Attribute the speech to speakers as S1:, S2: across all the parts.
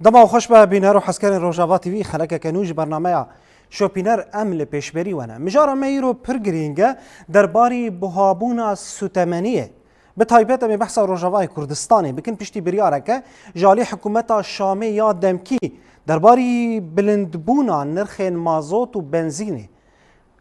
S1: دما خوش به بینر و حسکر روجاوا تیوی خلک کنوج برنامه شوپینر امل پیشبری ونه مجار میرو پرگرینگه درباری بهابونا سوتمنیه به تایبت می بحث روجاوای کردستانی بکن پشتی بریاره که جالی حکومت شامی یا دمکی درباری بلندبونا نرخ مازوت و بنزینه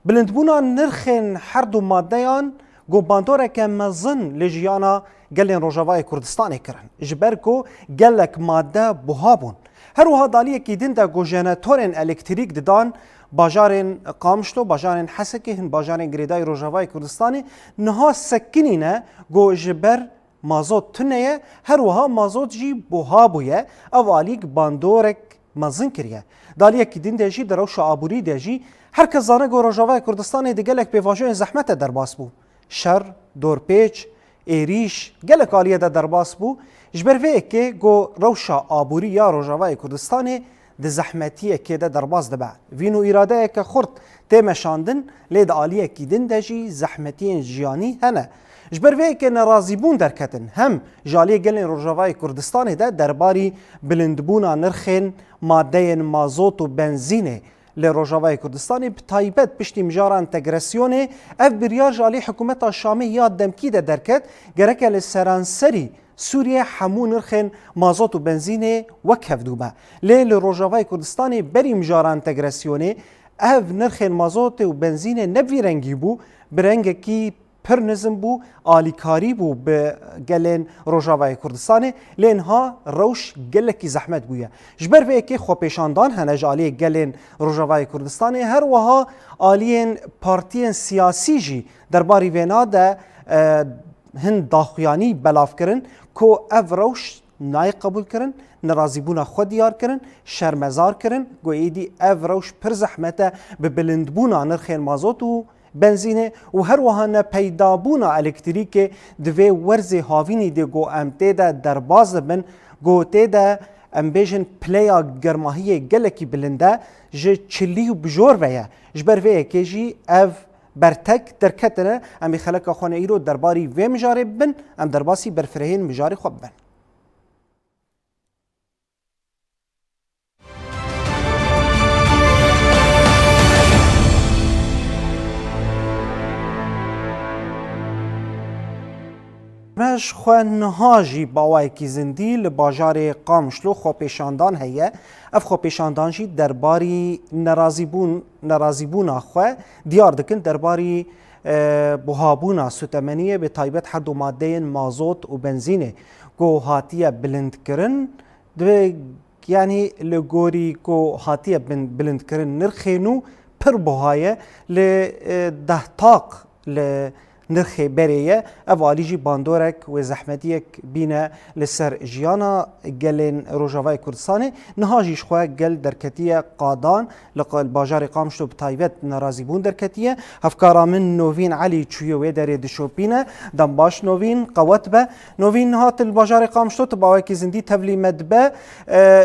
S1: بلندبونا نرخ هر دو مادهان گو باندوره که مزن لجیانا گلین روجاوای کردستانی کرن جبرکو گلک ماده بهابون هر وها دالیه که دین دا گو جنراتورن الکتریک ددان باجارن قامشتو باجارن حسکی هن باجارن گریدای روجاوای کردستانی نها سکنینه گو جبر مازوت تنیه هر وها مازوت جی بهابویه اوالیک باندورک مزن کریه دالیه که دین دا جی دروش آبوری دا جی هر کس زانه گو روجاوای کردستانی دی گلک پیواجوین زحمت در باس بو شر دورپیچ ایریش گلک آلیه در باس بو جبر وی که گو روشا آبوری یا روجاوای کردستانی ده زحمتیه که ده در باز ده بعد وینو ایراده که خورد تیمشاندن لید آلیه که دن ده جی زحمتین جیانی هنه جبر وی که نرازی بون درکتن هم جالیه گلین روجاوای کردستانی ده درباری بلندبونا نرخین ماده مازوت و بنزینه لروجاوای کردستانی بتایبت پشتی مجارا انتگراسیونه اف بریار جالی حکومت شامی یاد دمکی ده درکت گرکه لسرانسری سوریه همو نرخین مازوت و بنزینه وکف دوبه لیل روجاوای کردستانی بری مجارا انتگراسیونه اف نرخین مازوت و بنزینه نبوی رنگی بو برنگه کی پر نظم بو آلیکاری بو به گلین روجاوای کردستانی لینها روش گلکی زحمت بویه جبر به که خو پیشاندان هنج آلی گلین روجاوای کردستانی هر وها آلین پارتین سیاسی جی درباری وینا ده هند داخیانی بلاف کرن کو اف روش نای قبول کرن نرازی بونا خود دیار کرن شرمزار کرن گو ایدی اف روش پر زحمته به بلند بونا نرخین مازوت و بنزینه و هر وهانه پیدا بونا الکتریک دوی ورزی هاوینی دی گو امته ده در باز بن گو ته ده امبیژن پلیا گرماهی گلکی بلنده جه چلی و بجور ویا جبر ویا که جی اف برتک درکتنه امی خلق خانه ایرو درباری وی مجاری بن ام درباسی برفرهین مجاری خوب بن مش خو نهاجی باوای کی زندی لباجار قامشلو خو پیشاندان هيا اف خو پیشاندان جی درباری نرازیبون خو دیار دکن درباری بهابونا سوتمنیه به تایبت هر دو ماده مازوت و بنزینه گو هاتیه بلند کرن دو یعنی لگوری گو هاتیه بلند کرن نرخینو پر بهایه ل دهتاق ل نرخ بریه اوالی جی باندورک و زحمتیک بینه لسر جیانا گلین روجاوای کردستانی نهاجیش خواه گل درکتیه قادان لقل باجار قامشتو بتایوت نرازی بون درکتیه هفکارا من نوین علی چویوه داری دشوپینه دنباش نوین قوت به نوین هات الباجار قامشتو تباوه که زندی تبلی مدبه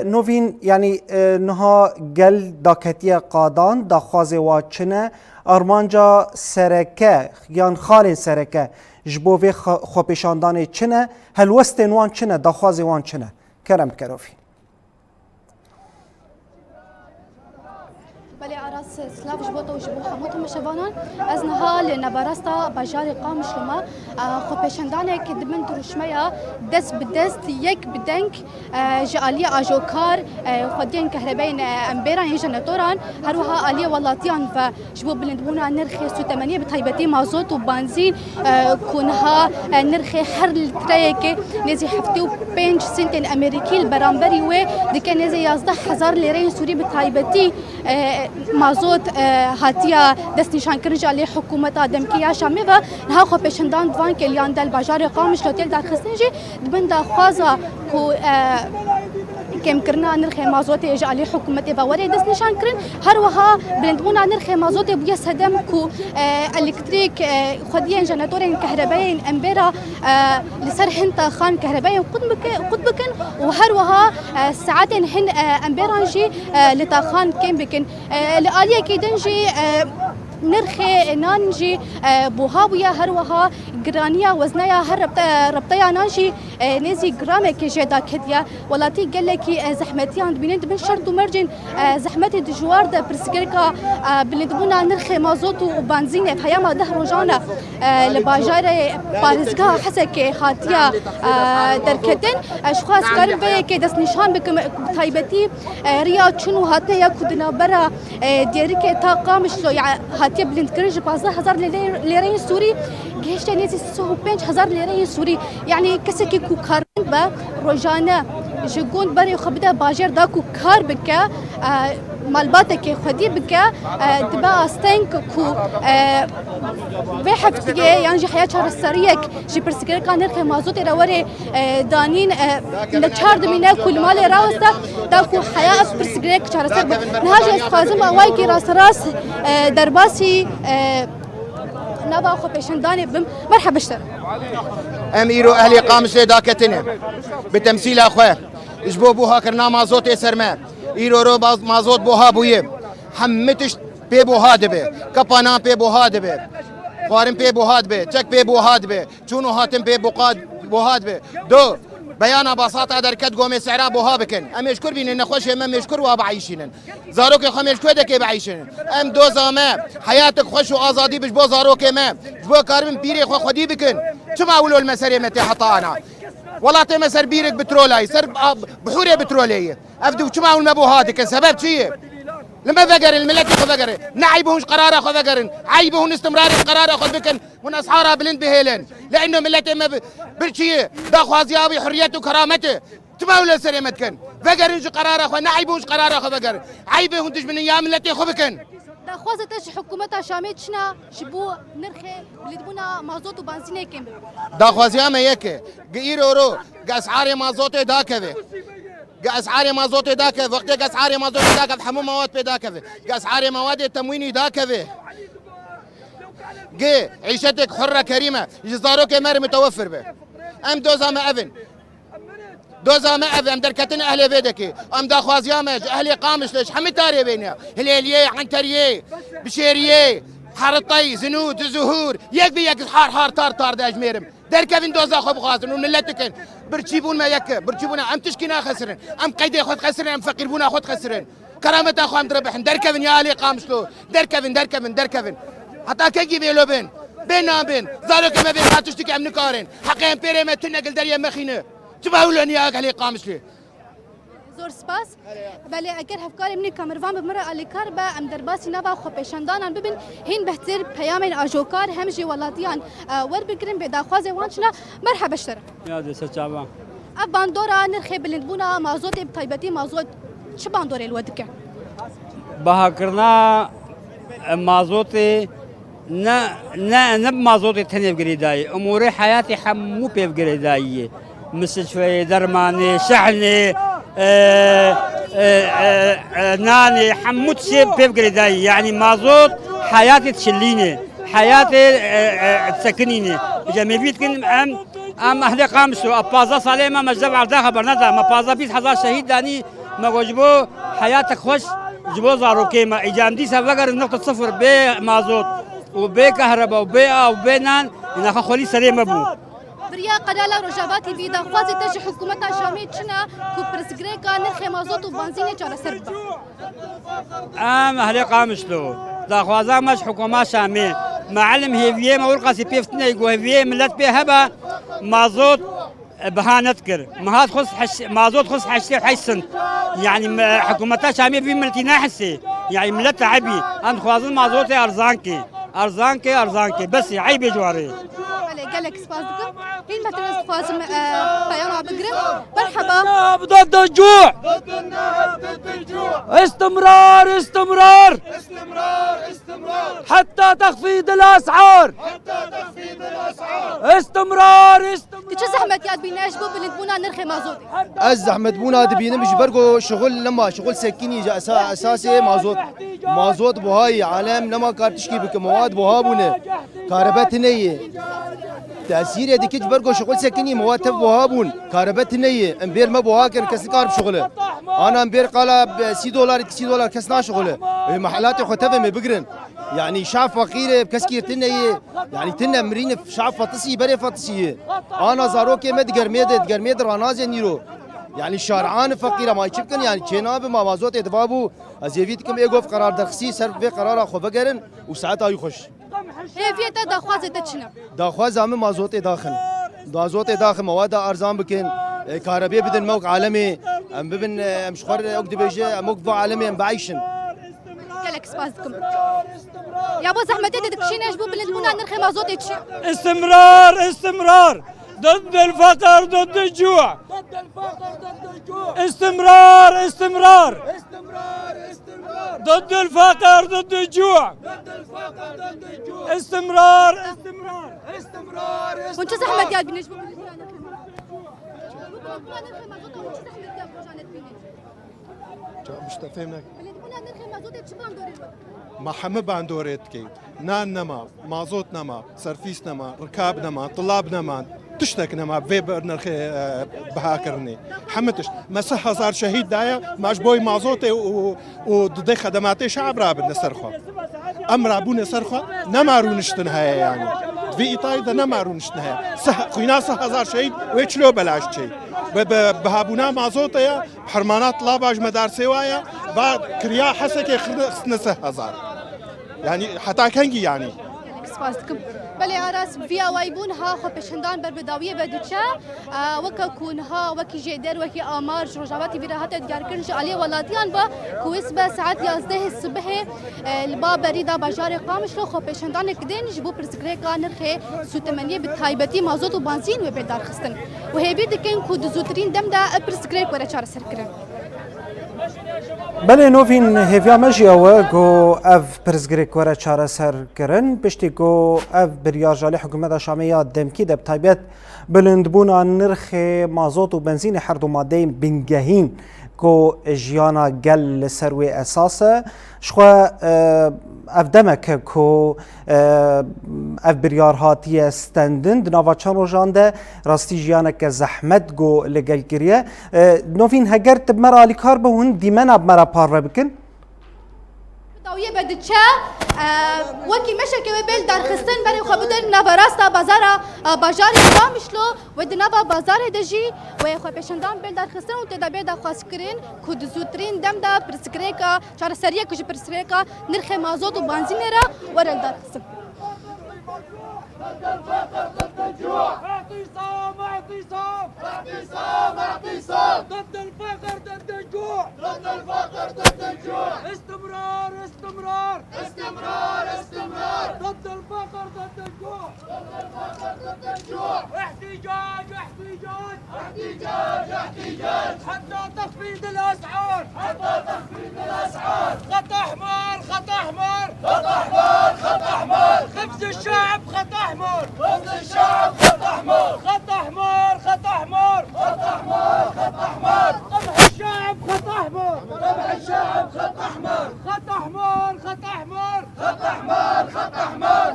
S1: نوین یعنی نها گل داکتیه قادان دا خوازه واچنه ارمانجا سرکه یان خالین سرکه جبوه خوپیشاندان چنه هلوستین وان چنه دخوازی وان چنه کرم کروفی
S2: بله عراس سلاف جبوت و جبو حموت مشوانان از نهال نبرستا بجار قامش لما خوپیشاندان که دمن دروشمیا دست بدست یک بدنک جالی آجوکار خودین کهربین امبیران یا جنراتوران هر وها آلی ولاتیان و جبو بلندبونا نرخ سوتمنیه بتایبتی مازوت و بنزین کنها نرخ هر لتره که نزی 75 سنت امریکی البرانبری و دکه نزی 11000 لیره سوری بتایبتی مازوت هاتیا دست نشان کردن جالی حکومت دمکیه شامی و نها خو پیشندان دوان کلیان دل بازار قامش لوتیل در خستنجی دبن دا خوازا کو كم كرنا نرخ مازوت جالی حکومت باوری دست نشان کردن هر وها بلندبونا نرخ مازوت بیا صدم کو الکتریک خودین جنراتورین کهربایی امبرا لسر هند خان کهربایی قد بکن و هر وها ساعات هن امبرانجی لتاخان كم بكن لآلية كيدنجي نرخي نانجي بوهاوية هروها جرانيا وزنيا هر ربطيا نانجي نزي جرامي كجدا كديا ولاتي قال لك زحمتي عند بنت من شرط ومرجن زحمتي دجوار ده برسكريكا بلدبونا نرخي مازوت وبنزين في ياما ده رجانا لباجار بارزكا حسك خاتيا دركتن اشخاص كارم بي كدس نشان بكم تايبتي ريا شنو هاتيا كدنا برا ديرك تا قامش يعني هاتيا بلند كرج 15000 ليرين سوري جيش نيزي 5000 ليرين سوري يعني كسكي كوكار با روجانا جگون بري خبدا باجر داكو كار بك مالباتك خدي بك دبا استنك كو بحفتي يعني حياه شهر السريك جي برسكر كان نرخ مازوت روري دانين لتشارد مينا كل مال راوستا داكو حياه برسكر شهر السر نهاجي خازم وايكي راس راس درباسي نبا خو بيشنداني بم مرحبا اشتر
S3: اميرو اهلي قامش داكتنا بتمثيل اخوه اجبو بوها كرنا مازوت سرما ايرو رو مازوت بوها بويه حمتش بي بوها دبه كبانا بي بوها دبه خوارم بي بوها دبه تشك بي بوها دبه چونو هاتم بي بوها دبه دو بيانا بساطة دركت قومي سعرا بوها بكن ام يشكر بين نخوش ام يشكر وابعيشين زاروك خم يشكر دك بعيشين ام دو زما حياتك خوش وازادي بجبو زاروك ما جبو كارم بيري خو خدي بكن شو معولوا المساري متى حطانا والله تم سر بيرك بترولاي سر بحوري بتروليه افدو شو معول ما بوهاتك سبب شيء لما فقر الملك خو فقر نعيبهمش قرار خو فقر عيبهن استمرار القرار خو بكن من اسحارها بلند بهيلن لانه ملته ما برشي داخو ازيابي حريته وكرامته تماول سريمتكن فقرنش قرار خو نعيبهمش قرار خو فقر عيبهن تج من ايام ملتي خو بكن
S2: دا خوازتش حكومتا شامي شنا شبو نرخي بلدبونا مازوت وبنزين كم
S3: دا خوازيام هيك غيرو رو اسعار مازوت داكه اسعار مازوت داكه وقت اسعار مازوت داكه حموم مواد بداكه اسعار مواد التمويني داكه جي عيشتك حره كريمه جزاروك مر متوفر به ام دوزا ما افن دوزا ما افن دركتن اهل بيدك ام دا خوازيامج اهلي قامش ليش حمي تاري بينها هليليه عنتريه بشيريه حرطي زنود زهور يك بيك حار طار داجميرم دركفن دوزا خو بخازن وملتكن برتشيبون ما يك برتشيبون ام تشكينا خسرن ام قيدي خد خسرن ام فقيربونا خد خسرن كرامه اخو ام دربحن دركفن يا اهلي قامشلو دركفن حتى كيجي بيلو بين زارك ما بين هاتشتك ام نكارن حقين بيري ما تنقل دريا مخينه تباولن يا اهلي قامشلي
S2: زور سپاس بله اگر هفکار منی کامروان بمره الیکار با ام درباسی نوا خو پیشندانان ببین هین بهتر پیامین آجوکار همجی ولاتیان ور بگیرن به داخواز وانشنا مرحبا اشتر
S4: يا دي سچابا
S2: اب باندورا نرخي بلندبونا مازوت بطيبتي مازوت شو باندور الودك
S4: بها كرنا مازوتي نا مازوتي تاني بقريداي اموري حياتي حمو بقريداي مستشفى درماني شحني ناني حموت شيء بقريداي يعني مازوت حياتي تشليني حياتي تسكنيني جميع بيتكن ام اهل قامسو ابازا سالما مجدب عرضا خبرنا ما بازا 20000 شهيد داني ما وجبو حياتك خوش جبو زاروكي ما اجامدي سفقر نقطة صفر بمازوت وبكهرباء وبنان إنها خولي سليم أبو
S2: بريا قدالا رجاباتي بيدا خوازي تجي حكومتا شامي تشنا كو برسغريكا نرخي مازوت وبنزيني جارة سربا
S4: أهلي قامشلو دا خوازا مش حكومة شامي معلم هيفيه ما ورقة سيبيفتنا يقول هيفيه ملت بيه هبا مازوت بهانتكر مهات خص مازوت خص حي سنت يعني حكومتا شامي في ملتي ناحسي يعني ملت عبي أنا خوازن مازوتي أرزانكي بس عيب جواري
S2: قال لك سبازكم هين مثلا خوازم بيانا بقرم مرحبا
S5: ضد الجوع استمرار حتى تخفيض الاسعار استمرار
S2: تشي زحمت ياد بيناش بو بلدبونا نرخي مازوتي
S6: الزحمة بونا دبينا مش برقو شغل سكيني جا اساسي مازوت بوهاي عالم لما كار تشكي بك مواد بوها بونه كهرباء نيه تأثير ديكيج برقو شغل سكيني مواد بوها بون كهرباء نيه امبير ما بوها كان كسكار بشغله انا امبارح قال ب 6 دولار 9 دولار كسنا شغله محلات خطبه ما بقرن يعني شعب فقير بكسكير تنه يعني تنه مرين شعب فطسي بري فطسي انا زاروكي مد قرميد رانازي نيرو يعني شارعان فقيره ما يشبكن يعني جناب ما مازوت ادبابو ازيفيتكم ايغوف قرار درخسي سر في قرار خو بقرن وساعتها يخش
S2: هي فيتا دخوازه تشنا
S6: داخواز هم مازوت داخل دازوت داخل مواد ارزان بكن كهرباء بدن موق عالمي ام ببن مشخر اقد بيجي موقف عالمي ام بعيشن
S2: كلك سبازكم يا ابو زحمتي تكشينا جبو بلدمونا نرخي مازوت تشي
S5: استمرار ضد الفقر ضد الجوع استمرار ضد الفقر ضد الجوع استمرار
S2: وانت زحمت يا بنجبو بلدمونا نرخي مازوت وانت زحمت يا بروجانت بيني
S7: مش تفهمك
S2: بلدمونا نرخي مازوت تشي باندوري
S7: ما حمى باندوريتكي نان نما مازوت نما سرفيس نما ركاب نما طلاب نما تشتك نما فيبر نرخي بهاكرني حمتش مسح هزار شهيد دايا ماش بوي مازوتي وضد خدماتي شعب راب نسرخه ام رابون نسرخه نمارو نشتنها يعني في ايطاليا ده نمارو نشتنها قينا هزار شهيد ويتشلو بلاش شيء بهابونا مازوتي حرمانات لاباج مدارسي وايا بعد كريا حسكي خصنا هزار يعني حتى كنجي يعني
S2: سپاسکم بله آراس ویا وایبون ها خو پشندان بر بداویه بدوچه وکا کون ها وکی جدر وکی آمار روجاواتی ویراهات ادگار کنج علی ولاتیان با کویس به ساعت 11 الصبح البا بريده بازار قامش رو خو پشندان کدین جبو پرسکری کانر خه سوتمنیه بتایبتی مازوت و بنزین و بدار خستن و هبی دکن کو دزوترین دم دا پرسکری کوره چار سرکرن
S1: بله نوفین هفیا مجی او گو اف پرزگریک وره چاره سر کرن پشتی گو اف بریار جالی حکومت شامیه دمکی دب طایبت بلندبونا نرخ مازوت و بنزین هر دو ماده بنگهین گو جیانا گل سروی اساسه شخوا اف دمک کو اف بریار هاتی استندند نواچان روژانده راستی جیانا که زحمت گو لگل گریه نوفین هگر تب مرا لیکار به هون دیمن اب مرا پار بکن
S2: داویه بدچه وکی مشکل بیل در خستن برای خبر نبراستا بازار قامشلو و دنبا بازار دجی و خو پشندان بیل در خستن و تدابیر دا خواستکرین کود زودترین دم دا پرسکریکا چار سریه کج پرسکریکا نرخ مازوت و بنزین را ورل در خستن
S5: اعتصام ضد الفقر ضد الجوع استمرار ضد الفقر ضد الجوع احتجاج حتى تخفيض الاسعار خط احمر خبز الشعب خط احمر قمح الشعب خط احمر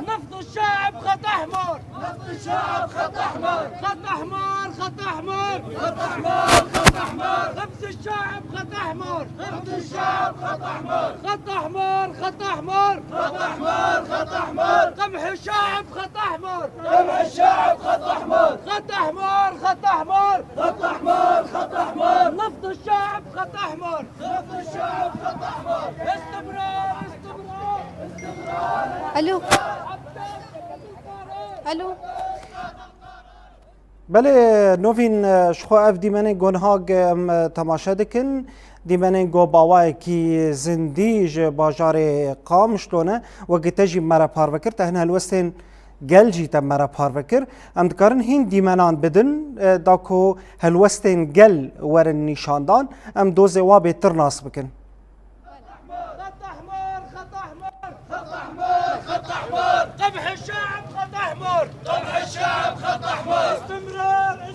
S5: نفط الشعب خط احمر خبز الشعب خط احمر قمح الشعب خط احمر نفط الشعب خط احمر استمرار
S2: الو
S1: بله نوفین شخو اف دیمنه گنهاگ تماشا دکن دیمنه گو باوای کی زندیج باجار قام شلونه و گتجی مرا پار بکر تهنه الوستین گل جی تم مرا پار بکر ام دکارن هین دیمنان بدن داکو هلوستین گل ورن نشاندان ام دوزه وا بهتر ناس بکن
S5: قمح الشعب خط احمر استمرار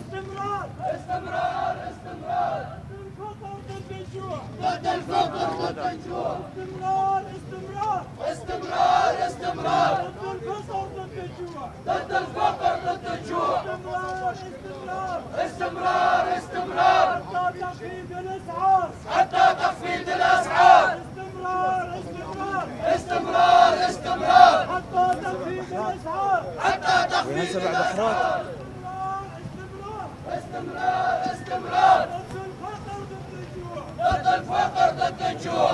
S5: ضد الفقر ضد الجوع استمرار حتى تخفيض الاسعار
S6: هسه بعد بحرات
S5: ضد الفقر ضد الجوع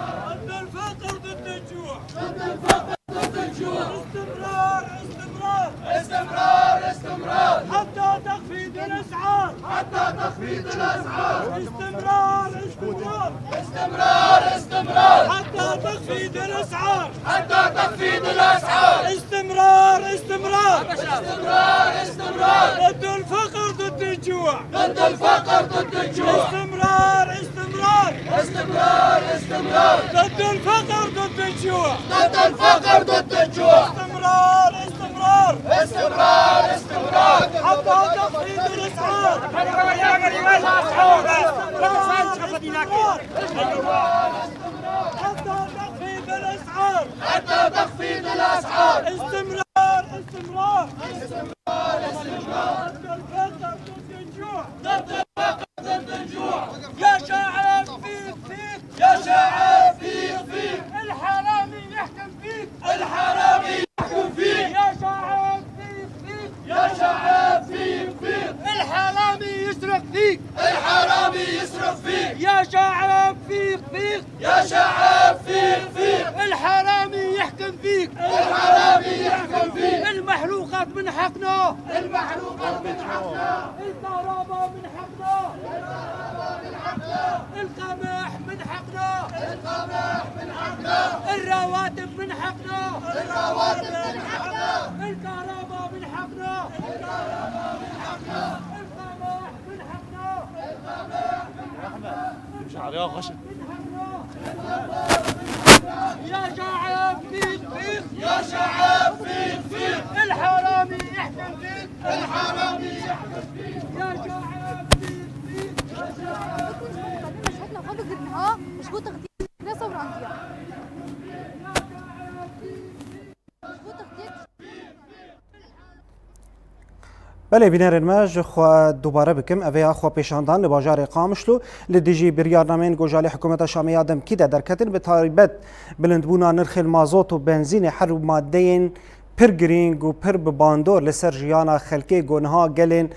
S5: ضد الفقر ضد الجوع ضد الفقر ضد الجوع استمرار استمرار استمرار استمرار حتى تخفيض الاسعار حتى تخفيض الاسعار استمرار استمرار استمرار استمرار حتى تخفيض الاسعار حتى تخفيض الاسعار استمرار استمرار استمرار استمرار ضد الفقر ضد الجوع ضد الفقر ضد الجوع استمرار استمرار استمرار استمرار ضد الفقر ضد الجوع ضد الفقر ضد الجوع استمرار استمرار استمرار استمرار حتى تخفيض الاسعار حتى تخفيض الاسعار حتى تخفيض الاسعار استمرار استمرار استمرار استمرار ضد الفقر ضد الجوع ضد الفقر ضد الجوع يا شعب فيك فيك يا شعب فيك فيك الحرامي يحكم فيك الحرامي يحكم فيك يا شعب فيك فيك يا شعب فيك فيك الحرامي يسرق فيك الحرامي يسرق فيك يا شعب فيك فيك يا شعب فيك فيك الحرامي يحكم فيك الحرامي يحكم فيك المحروقات من حقنا المحروقات من حقنا الكهرباء من حقنا الكهرباء من حقنا القمح من حقنا القمح من حقنا الرواتب من حقنا الرواتب من حقنا الكهرباء من حقنا الكهرباء من حقنا القمح من حقنا القمح من حقنا شعر يا غشم يا شعب فيك فيك يا شعب فيك فيك الحرامي يحكم فيك الحرامي يحكم فيك يا شعب فيك فيك يا شعب
S2: مشهدنا فوق النهار مش بو تغطية لا صور عندي مش بو تغطية
S1: بله بینر الماج خو دوباره بکم اوه خو پیشاندان لباجار قامشلو لدیجی بریارنامین گوجالی حکومت شامی آدم کی در کتن به تایبت بلندبونا نرخ مازوت و بنزین هر مادهین پر گرینگ و پر باندور لسر جیانا خلکی گونها گلین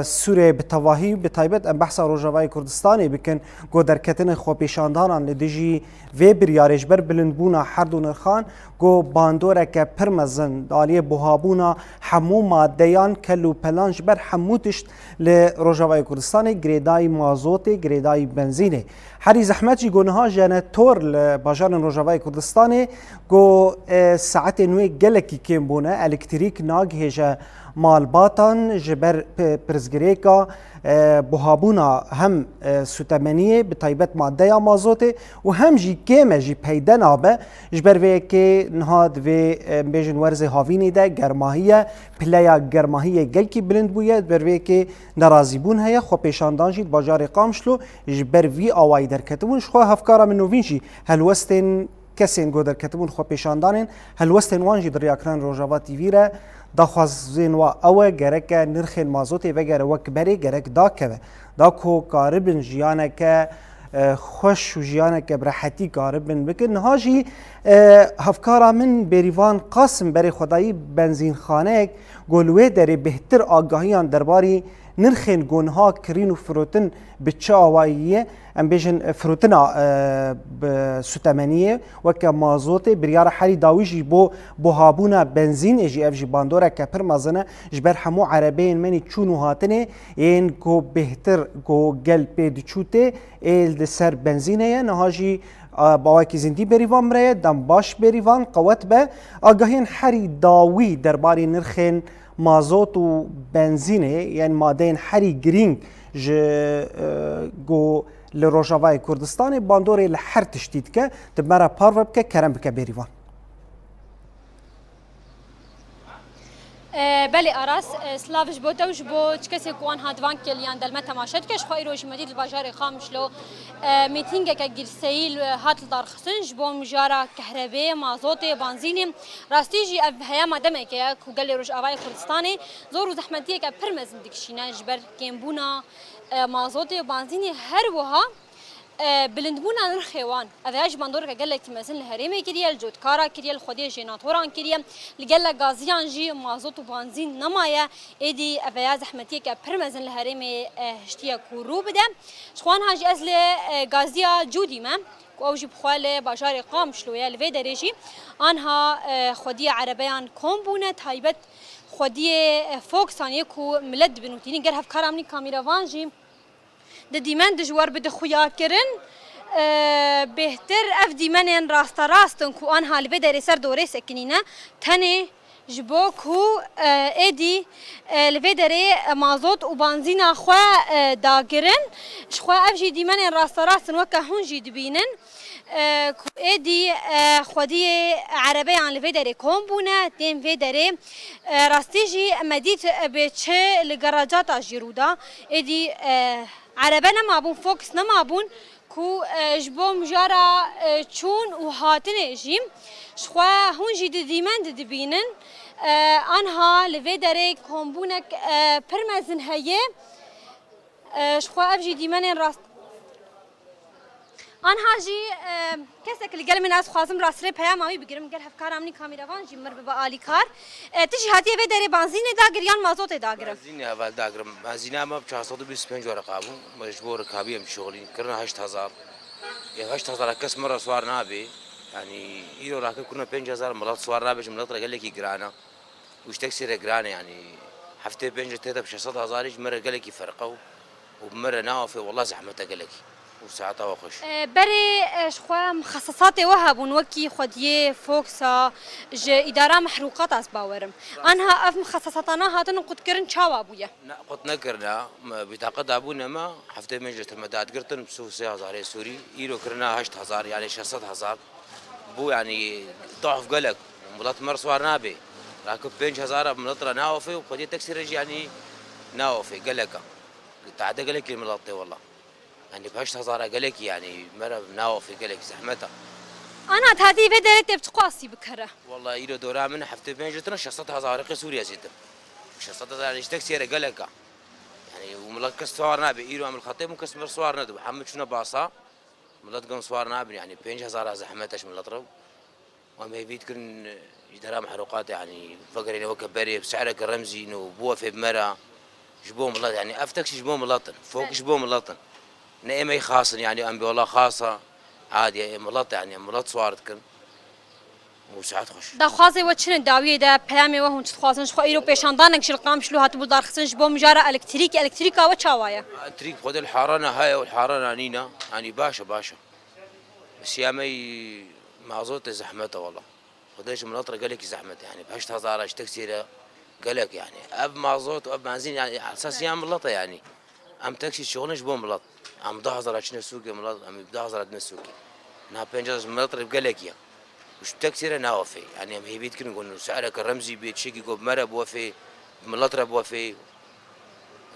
S1: سوره بتواهی به تایبت ام بحث روجاوای کردستانی بکن گو در کتن خو پیشاندانان لدیجی و بریارش بر بلندبونا هر دو نرخان گو باندوره که پرمزن دالی بوهابونا همو مادهیان کلو پلانج بر هموتشت لروجاوای کردستانی گریدای مازوتی گریدای بنزینه هری زحمت جی گونها جنتور لباجار روجاوای کردستانی گو ساعت نوی گلکی کم بونه الکتریک ناگ هجا مالباتان جبر پرزگریکا بوهابونا هم سوتمنیه به تایبت ماده یا مازوته و هم جی کمه جی پیدا نابه جبر وی که نهاد وی بیجن ورز هاوینی ده گرماهیه پلیا گرماهیه گل کی بلند بویه جبر وی که نرازی بون هیا خو پیشاندان جید باجار قامشلو جبر وی آوائی در کتبون شخوا هفکارا من نوین جی هلوستن کسین گو در کتبون خو پیشاندانن هلوستن وانجی در یاکران روجاوا تیوی را داخوازین و اوه گرک نرخ مازوتی و گر وک بری گرک دا که دا کو کاربن جیانه که خوش و جیانه که برحتی کاربن بکن هاجی هفکارا من بریوان قاسم بری خدایی بنزین خانه گلوه داری بهتر آگاهیان درباری نرخین گونها کرین و فروتن بچه آوائیه ام بیجن فروتنا سوتمنیه وکه مازوته بریار حری داویجی بو بوهابونا بنزین اجی افجی باندوره که پر مزنه جبر همو عربین منی چونو هاتنه این گو بهتر گو گل پید چوته ایل ده سر بنزینه نهاجی باوکی زندی بریوان بره دم باش بریوان قوت به آگاهین حری داوی درباری نرخین مازوت و بنزینه یعنی ماده حری گرینگ گو لروجاوای کردستان باندوری لحر تشتید که تبمرا پارو بکه کرم بکه بریوان
S8: بله آراس سلاوش بوده وش بو چکسی کوان هادوان کلیان دلمه تماشد کش خواهی روش مدید الباجار خامشلو میتینگ که گرسیل هات دارخسنج بو مجارا کهربه مازوت بنزین راستی جی هیا مدمه که کوگل روش آوای کردستانی زور و زحمتیه که پرمزن دکشینه جبر کمبونا مازوت بنزین هر وها بلندبونا نرخيوان أذاج بندور كجلا تمازن الهريمة كريا الجود كارا كريا الخدية جيناتوران كريا الجلا غازيان جي مازوت وبنزين نمايا إدي أبياز أحمدية كبرمزن الهريمة هشتيا كورو بده شخوان هاجي أزل غازيا جودي ما وأوجي بخواله بجاري قام شلويا لفي دريجي أنها خدية عربيان كومبونة هايبت خدية فوق ثانية كو ملد بنوتيني جرها في كرامني كاميرا فانجي د دیمن دجوار بده خویا کرن بهتر اف دیمن راست راستن کو آنها لبه در سر دوره سکنینه تنه جبو کو ادی لبه در مازوت و بنزین خوا داگرن شخوا اف جی دیمن راست راستن وکه هون جی دبینن کو ادی خودی عربی عن لبه در کمبونه تیم و در راستی جی مدید به چه لگراجات جیرودا ادی عربه نمابون فوکس نمابون کو جبو مجارا چون و هاتن جیم شخوا هون جی دیمن دبینن آنها لوی داره کمبونک پرمزن هیه شخوا اف جی دیمن راست آنها جی کسی که لگل من از خوازم راسته پیام آمی بگیرم گر هفکارامنی کامیروان جی مر به آلی کار تیجی هاتیه وی داره بنزین داگر یا مازوت داگرم
S9: بنزین اول داگرم بنزین ما ب 425 ورقه ابو مجبور کابی ام شغلی کرنا 8000 یا 8000 کس مره سوار نابی يعني إيرو راكب كنا 5000 مرات سوار رابج مرات قال لك يقرانا وش تكسر قرانا يعني حفتي بنج تيتا ب 6000 مرة قال لك يفرقوا ومرة ناوفي والله زحمتها قال لك وساعتها وخش
S8: بري شخوا مخصصات وهبون وكي خديه فوكسا إدارة محروقات أسباورم أنها أف مخصصاتنا هاتن قد كرن شاوا أبويا
S9: لا قد نكرنا بتعقد أبونا ما حفتي بنج المداد قرتن بسوق 6000 سوري إيرو كرنا 8000 يعني 6000 بو يعني ضعف قلق مرات مر سوار نابي راكب 5000 منطرة ناوفي وخديه تكسر يعني ناوفي قلقة تعدى قلق الملطي والله يعني ب 8000 قلق يعني مرة ناوفي قلق زحمتها
S8: أنا تهدي بدأ تبتقاسي بكرة
S9: والله إيرو دورا من حفتي بين جتنا 6000 رقي سوريا زيتم 6000 يعني تكسر قلقة يعني وملكس سوار نابي إيرو عمل خطيب مكس مر سوار ندو محمد شنو باصا ملات قم سوار نابي يعني 5000 زحمتش من الأطرب وما يبيت كن يدرا محروقات يعني فقرين وكبري بسعرك الرمزي انه بوا في بمرة جبوم ملط يعني افتكس جبوم ملطن فوق جبوم ملطن نعمة خاص يعني أنبي والله خاصة عادي ملط يعني ملط سوارت كن وساعات خوش
S8: دا خوازي وچن داویه دا پیامی و هون خوازنش خو ایرو پیشاندانک شل قام شلو هات بول دارخسنش بو مجاره الکتریکا و چاوایا
S9: التريك خد الحارة هاي والحارة نينا يعني باشا بس يا مي معزوت زحمته والله خديش مناطر قال لك زحمته يعني ب 8000 ايش تكسيره قال لك يعني اب معزوت واب بنزين يعني على اساس يا ملطه يعني ام تاكسي شغلش بو ملط ام 10000 عشان السوق ملط ام 10000 عندنا السوق نا 5000 مناطر قال لك يا وش تكسيره ناوفي يعني هي بيت كن نقول سعرك الرمزي بيت شيكي قب مره بوفي ملطره بوفي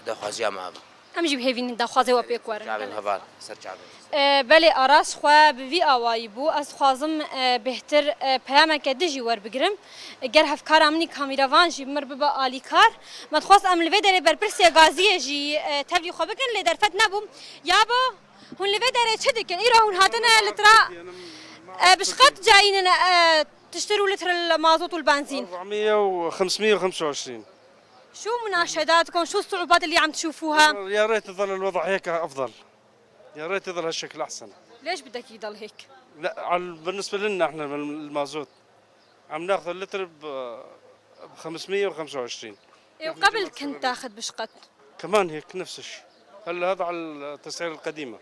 S9: ده خازيا ما
S8: ام جيب هيفين دا خوازي و بيكوار
S9: شعب الهفال سر شعب
S8: بله آراس خوا بوی آوایی بو از خوازم بهتر پیام کدیجی ور بگیرم گر هفکار امنی کامیروان جی مر ببا آلی کار متخواست املوی داره برپرسی غازیه جی تبلی خواب کن لیدر فت نبوم یا با هون لوی داره چه دکن ایرو هون هاتن لترا بشقط جايين تشتروا لتر المازوت والبنزين
S5: 400 و 525
S8: شو مناشداتكم شو الصعوبات اللي عم تشوفوها
S5: يا ريت يظل الوضع هيك افضل يا ريت يظل هالشكل احسن
S8: ليش بدك يضل هيك
S5: لا بالنسبه لنا احنا المازوت عم ناخذ اللتر ب 525
S8: وقبل كنت تاخذ بشقط
S5: كمان هيك نفس الشيء هلا هذا على التسعير القديمه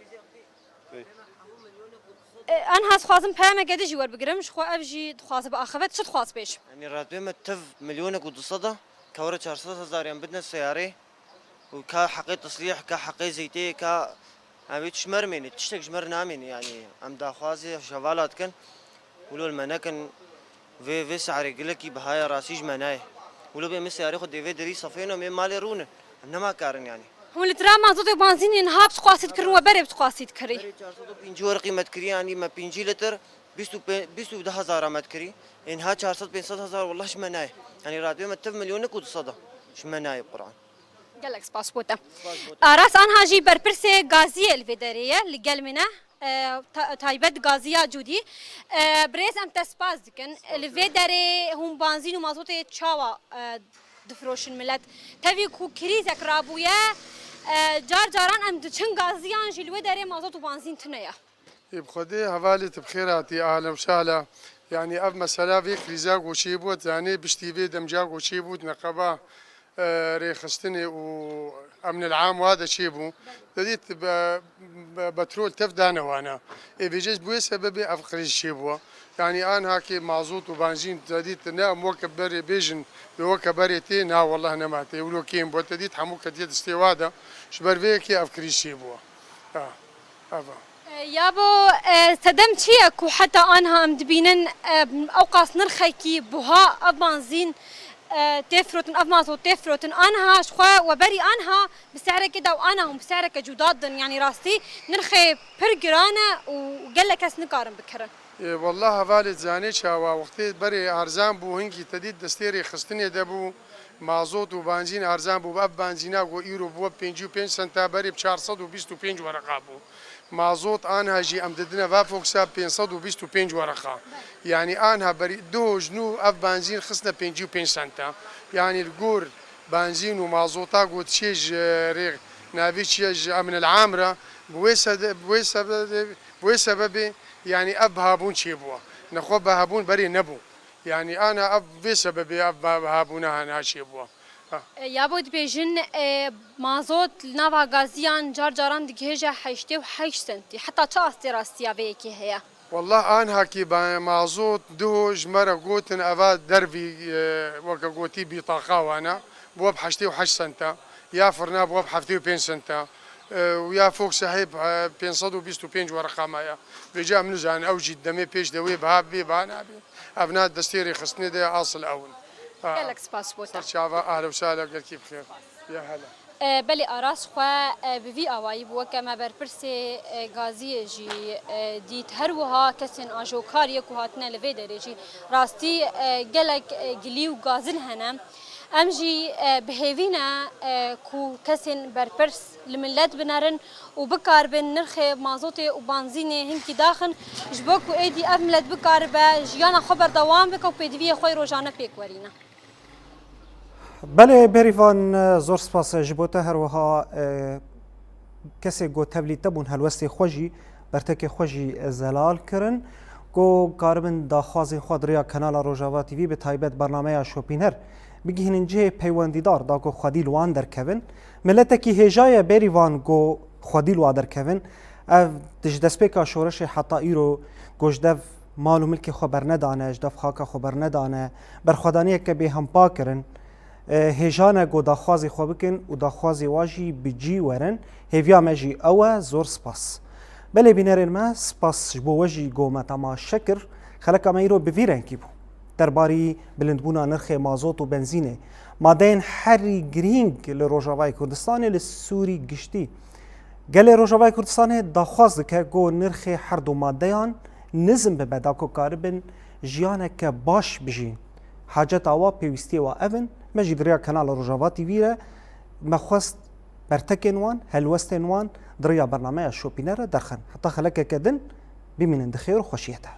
S8: أنا هاس خوازم پیام کدیجی ور بگیرمش خو افجی خواز با آخرت شد خواز بیش
S10: يعني راتبي متف مليونك وتصدى كورة 400,000 يعني بدنا السيارة وكا حقي تصليح كا حقي زيتي كا عم تشمر مني تشتك شمر نامين يعني عم داخوازي شغالات كن ولو المناكن في سعري قلكي بهاي راسي جمناي ولو بيم السيارة خد في دري صفينه من مالي رونه انا ما كارن يعني
S8: هو الترا ما زود بنزين ينهاب تقاسيد كرن وبري بتقاسيد كري
S10: 450 ورقي متكري يعني ما 5 لتر 210,000 متكري انها 400,000 والله شمناي يعني راتبي متف مليونك وتصدى شمناي بقران
S8: قال لك سباس بوتا راس أنا هاجي بربرسي غازية الفيدرية اللي قال منه تایبەت گازیا جودی برێز ئەم تەسپاس دکن لەvê derê hûn banzîn û mazotê çawa difroşin millet tevî ku krîzek rabûye car caran em diçin gaziyan jî li wê derê mazot û banzîn tune ye
S11: بخدي هفالت بخيراتي اهلا وسهلا يعني اف مسألة في كريزا وشي بوت يعني بشتيفي دمجا وشي بوت نقبه ريخستني وامن العام وهذا شي بو بديت بترول تفدانا وانا بيجيز بوي سببي افقري شي بو يعني انا هاكي مازوت وبنزين بديت نا موكب بري بيجن بوكب بريتي نا والله انا ماتي ولو كيم بو بديت حموك ديت استواده شبر فيكي افقري شي بو
S8: یابۆ سەدەم چییە و حتا ئانها ئەم دبینن ئەو نرخێکی بوها ئەف بانزین تێفرۆتن ئەف مازۆت تێفرۆتن ئانها شخوا وەبەری ئانها بسعرێکێدا و ئانها هەم بسعرێکە جودادن یعنی ڕاستی نرخێ پر گرانە و گەلە کەس نکارن بکردن
S11: والله هفالت زاني شاوا وقتي بري ارزان بو هنكي تديد دستيري خستني دبو مازوت وبنزين ارزان بو باب بنزينا و ايرو بو 55 سنتا بري ب 425 ورقه بو مازوت انها جي امددنا فافوكسا 525 ورقه يعني انها بري دو جنو اف بنزين خصنا 55 سنتا يعني الجور بنزين ومازوتا قلت شيج ريغ نافيتشيج من العامره بوي يعني اب هابون شيبوا نخو بهابون بري نبو يعني انا اب في سبب اب هابونا انا شيبوا
S8: یابۆ دبێژن مازۆت ناوا گازیان جار جاران دگهێژە 88 سنتی حتا چه ئاستی ڕاستیاوەیەکی هەیە
S11: والله انا هاكي مازوت دوج مره قوتن افا دربي وكا قوتي بطاقه وانا بوب 88 سنتا يا فرنا بوب 75 سنتا ويا فوق صاحب 525 ورقه مايا بيجا من زان اوجي دمي بيش دوي بهاب بي بانا ابناء دستيري خصني ده اصل اول
S8: گەلک سپاس بۆتە
S11: شافا اهلا وسهلا قلت كيف خير يا هلا
S8: بەێ ئاراسخوا بڤی ئاوایی بووە کە مەبەرپرسێ گازیەژی دیت هەروەها کەسێن ئاژۆکاریەک و هاتنە لەvê دەرێژی ڕاستی gelek gilî û gazin hene em jî bihêvîne ku kesên berpirs li millet binerin û bikarbin nirxê mazotê û banzînê hinkî daxin ji bo ku êdî ev millet bikaribe jiyana xwe berdewam bike û pêdiviyê xwe rojane pêk werîne
S1: بله بریوان زور سپاس جبوته هر وها کسی گو تبلیت بون هلوستی خوشی برتک خوشی زلال کرن گو کاربن داخوازی خود ریا کانال روجاوا تیوی به تایبت برنامه شوپینر بگیهن جه پیوندیدار دا گو خودی لوان در کون ملتکی هجای بریوان گو خودی لوان در کون اف دش دسپیکا شورش حتی ایرو گوشدف مال و ملک خبر ندانه اجدف خاک خبر ندانه برخودانی که به هم پا کرن هجانه گو داخوازی خو بکن و داخوازی واجی بجی ورن هیویا مجی اوه زور سپاس بله بینرین ما سپاس بو وجی گو متما شکر خلقا میرو بویرن کی بو درباری بلندبونا نرخ مازوت و بنزینه مادین هری گرینگ لروجاوای کردستان لسوری گشتی گل روجاوای کردستان داخواز که گو نرخ هر دو مادهان نظم به بداکو کاربن جیانه که باش بجین حاجت آوا پیوستی و اون مجید ریا کانال روجاوا تیویره مخواست برتکن وان هلوستن وان دریا برنامه شوپینر درخن حتی خلقه کدن بمینن دخیر و خوشیته